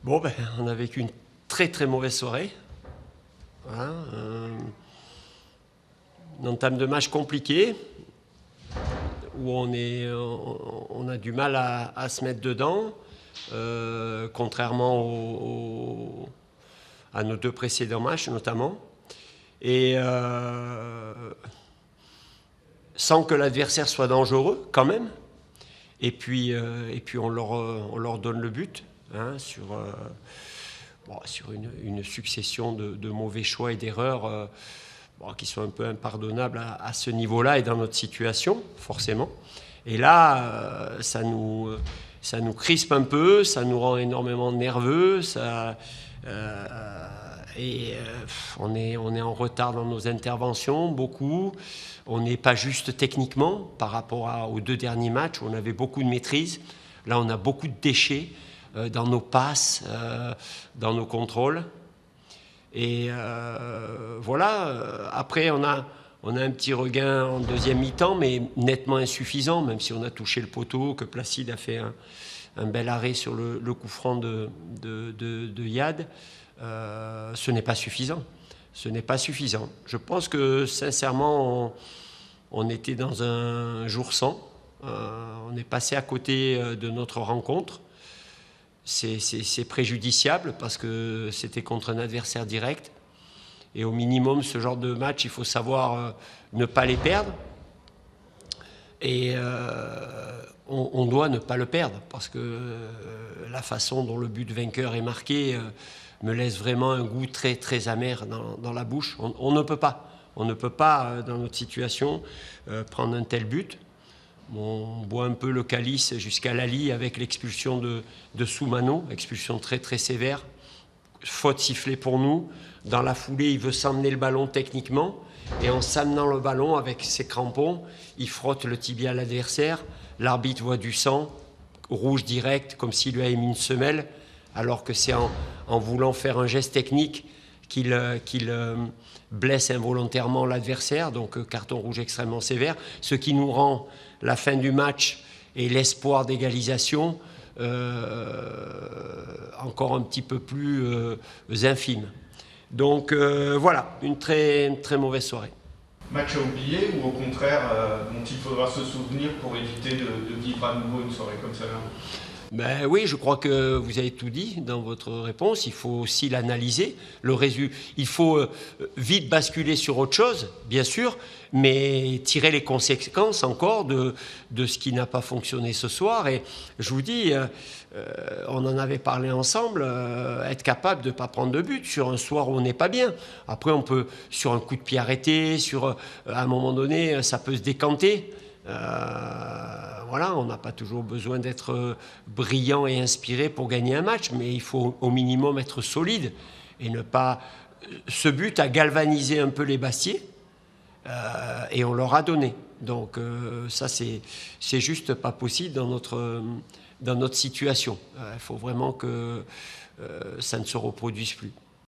Bon, ben, on a vécu une très très mauvaise soirée. Voilà, une entame de match compliquée, où on a du mal à se mettre dedans, contrairement à nos deux précédents matchs notamment. Et sans que l'adversaire soit dangereux quand même. Et puis on leur donne le but sur une succession de mauvais choix et d'erreurs qui sont un peu impardonnables à ce niveau-là et dans notre situation, forcément. Et là, ça nous crispe un peu, ça nous rend énormément nerveux, on est en retard dans nos interventions, beaucoup. On n'est pas juste techniquement par rapport aux deux derniers matchs où on avait beaucoup de maîtrise. Là, on a beaucoup de déchets dans nos passes, dans nos contrôles. Et voilà, après, on a un petit regain en deuxième mi-temps, mais nettement insuffisant, même si on a touché le poteau, que Placide a fait un bel arrêt sur le coup franc de Yad. Ce n'est pas suffisant. Ce n'est pas suffisant. Je pense que, sincèrement, on était dans un jour sans. On est passé à côté de notre rencontre. C'est préjudiciable parce que c'était contre un adversaire direct. Et au minimum, ce genre de match, il faut savoir ne pas les perdre. Et on doit ne pas le perdre parce que la façon dont le but vainqueur est marqué me laisse vraiment un goût très très amer dans la bouche. On ne peut pas. On ne peut pas, dans notre situation, prendre un tel but. On boit un peu le calice jusqu'à Lali avec l'expulsion de Soumano, expulsion très très sévère. Faute sifflée pour nous. Dans la foulée, il veut s'emmener le ballon techniquement. Et en s'amenant le ballon avec ses crampons, il frotte le tibia à l'adversaire. L'arbitre voit du sang, rouge direct, comme s'il lui avait mis une semelle, alors que c'est en voulant faire un geste technique qu'il blesse involontairement l'adversaire, donc carton rouge extrêmement sévère, ce qui nous rend la fin du match et l'espoir d'égalisation encore un petit peu plus infime. Donc voilà, une très, très mauvaise soirée. Match à oublier ou au contraire dont il faudra se souvenir pour éviter de vivre à nouveau une soirée comme celle-là? Ben oui, je crois que vous avez tout dit dans votre réponse. Il faut aussi l'analyser. Il faut vite basculer sur autre chose, bien sûr, mais tirer les conséquences encore de ce qui n'a pas fonctionné ce soir. Et je vous dis, on en avait parlé ensemble, être capable de ne pas prendre de but sur un soir où on n'est pas bien. Après, on peut, sur un coup de pied arrêté, à un moment donné, ça peut se décanter. Voilà, on n'a pas toujours besoin d'être brillant et inspiré pour gagner un match, mais il faut au minimum être solide et ne pas... Ce but a galvanisé un peu les Bastiais et on leur a donné. Donc ça, c'est juste pas possible dans notre situation. Il faut vraiment que ça ne se reproduise plus.